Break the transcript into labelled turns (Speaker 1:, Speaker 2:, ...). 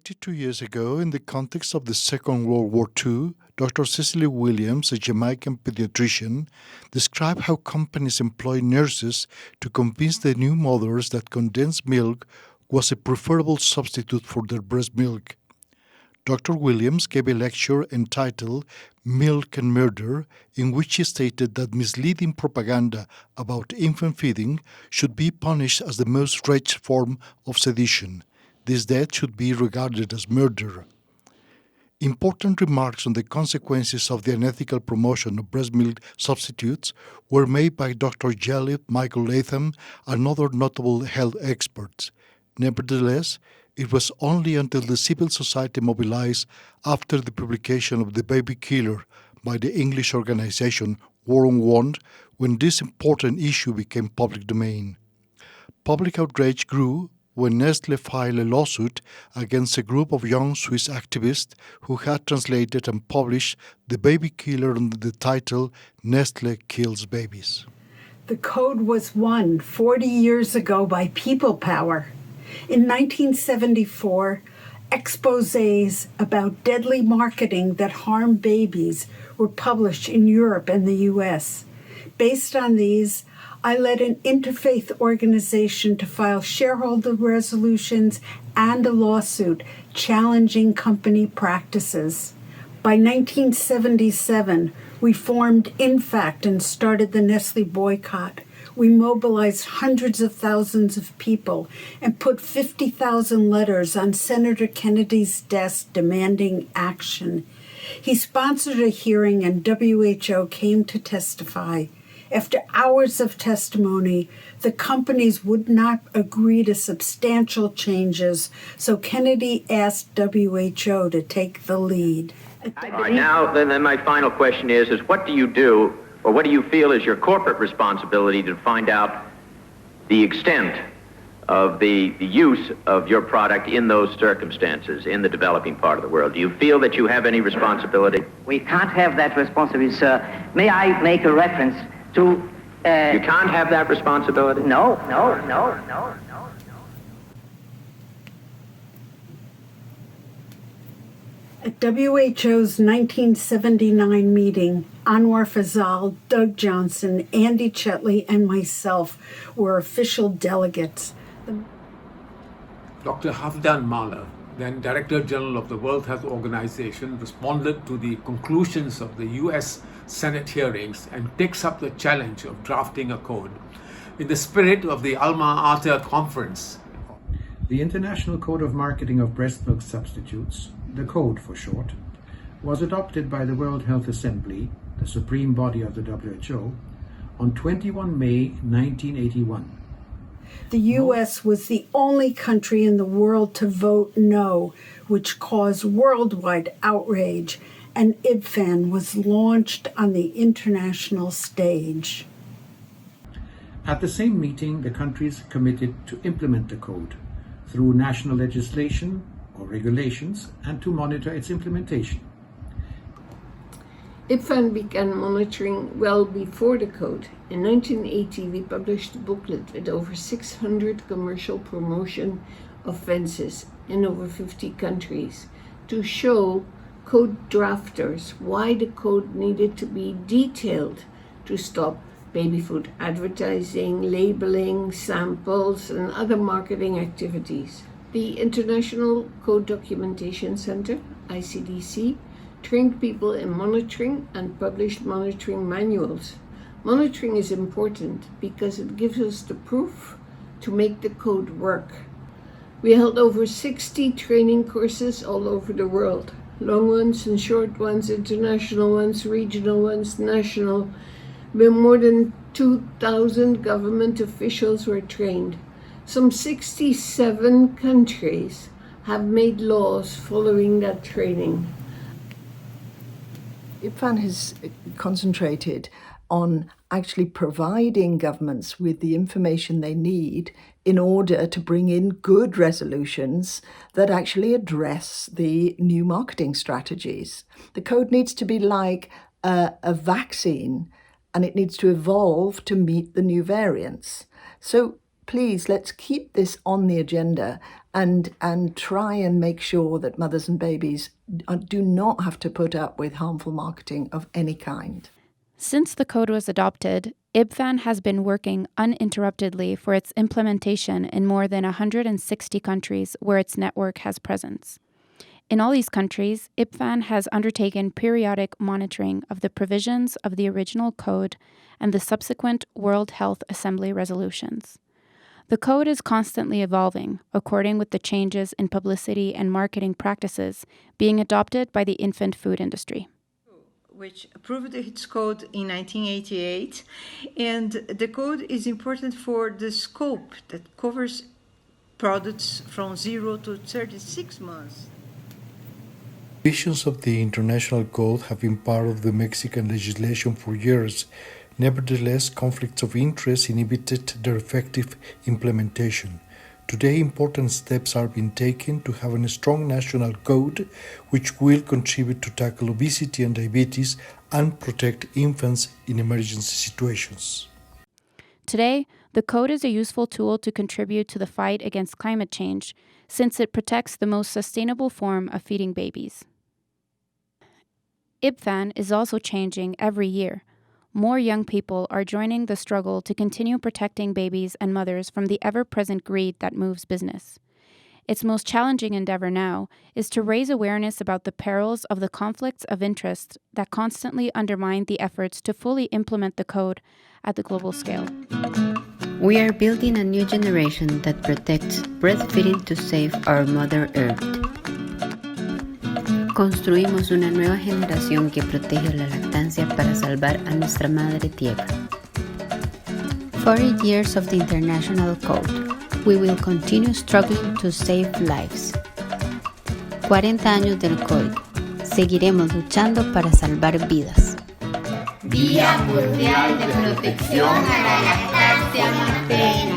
Speaker 1: 82 years ago, in the context of the Second World War II, Dr. Cecily Williams, a Jamaican pediatrician, described how companies employ nurses to convince the new mothers that condensed milk was a preferable substitute for their breast milk. Dr. Williams gave a lecture entitled Milk and Murder, in which she stated that misleading propaganda about infant feeding should be punished as the most wretched form of sedition. This death should be regarded as murder. Important remarks on the consequences of the unethical promotion of breast milk substitutes were made by Dr. Jelly, Michael Latham, and other notable health experts. Nevertheless, it was only until the civil society mobilized after the publication of The Baby Killer by the English organization War on Want when this important issue became public domain. Public outrage grew when Nestlé filed a lawsuit against a group of young Swiss activists who had translated and published The Baby Killer under the title Nestlé Kills Babies.
Speaker 2: The code was won 40 years ago by people power. In 1974, exposés about deadly marketing that harm babies were published in Europe and the US. Based on these, I led an interfaith organization to file shareholder resolutions and a lawsuit challenging company practices. By 1977, we formed INFACT and started the Nestlé boycott. We mobilized hundreds of thousands of people and put 50,000 letters on Senator Kennedy's desk demanding action. He sponsored a hearing and WHO came to testify. After hours of testimony, the companies would not agree to substantial changes, so Kennedy asked WHO to take the lead.
Speaker 3: All right, now then my final question is what do you do, or what do you feel is your corporate responsibility to find out the extent of the use of your product in those circumstances in the developing part of the world? Do you feel that you have any responsibility?
Speaker 4: We can't have that responsibility, sir. May I make a reference to...
Speaker 3: You can't have that responsibility?
Speaker 4: No.
Speaker 2: At WHO's 1979 meeting, Anwar Fazal, Doug Johnson, Andy Chetley, and myself were official delegates.
Speaker 5: Dr. Hafdan Mahler, then Director General of the World Health Organization, responded to the conclusions of the US Senate hearings and takes up the challenge of drafting a code in the spirit of the Alma Ata Conference.
Speaker 6: The International Code of Marketing of Breast Milk Substitutes, the Code for short, was adopted by the World Health Assembly, the supreme body of the WHO, on 21 May 1981.
Speaker 2: The U.S. was the only country in the world to vote no, which caused worldwide outrage, and IBFAN was launched on the international stage.
Speaker 6: At the same meeting, the countries committed to implement the code through national legislation or regulations and to monitor its implementation.
Speaker 7: IBFAN began monitoring well before the code. In 1980, we published a booklet with over 600 commercial promotion offenses in over 50 countries to show code drafters why the code needed to be detailed to stop baby food advertising, labeling, samples, and other marketing activities. The International Code Documentation Center, ICDC, trained people in monitoring and published monitoring manuals. Monitoring is important because it gives us the proof to make the code work. We held over 60 training courses all over the world, long ones and short ones, international ones, regional ones, national. More than 2,000 government officials were trained. Some 67 countries have made laws following that training.
Speaker 8: IBFAN has concentrated on actually providing governments with the information they need in order to bring in good resolutions that actually address the new marketing strategies. The code needs to be like a vaccine, and it needs to evolve to meet the new variants. So please, let's keep this on the agenda and try and make sure that mothers and babies do not have to put up with harmful marketing of any kind.
Speaker 9: Since the code was adopted, IBFAN has been working uninterruptedly for its implementation in more than 160 countries where its network has presence. In all these countries, IBFAN has undertaken periodic monitoring of the provisions of the original code and the subsequent World Health Assembly resolutions. The code is constantly evolving, according with the changes in publicity and marketing practices being adopted by the infant food industry,
Speaker 10: which approved its code in 1988, and the code is important for the scope that covers products from 0 to 36 months.
Speaker 1: Visions of the international code have been part of the Mexican legislation for years. Nevertheless, conflicts of interest inhibited their effective implementation. Today, important steps are being taken to have a strong national code which will contribute to tackle obesity and diabetes and protect infants in emergency situations.
Speaker 9: Today, the code is a useful tool to contribute to the fight against climate change, since it protects the most sustainable form of feeding babies. IBFAN is also changing every year. More young people are joining the struggle to continue protecting babies and mothers from the ever-present greed that moves business. Its most challenging endeavor now is to raise awareness about the perils of the conflicts of interest that constantly undermine the efforts to fully implement the code at the global scale.
Speaker 11: We are building a new generation that protects breastfeeding to save our Mother Earth. Construimos una nueva generación que protege la lactancia para salvar a nuestra madre tierra. 40 years of the International Code. We will continue struggling to save lives. 40 años del Código. Seguiremos luchando para salvar vidas.
Speaker 12: Día Mundial de Protección a la Lactancia Materna.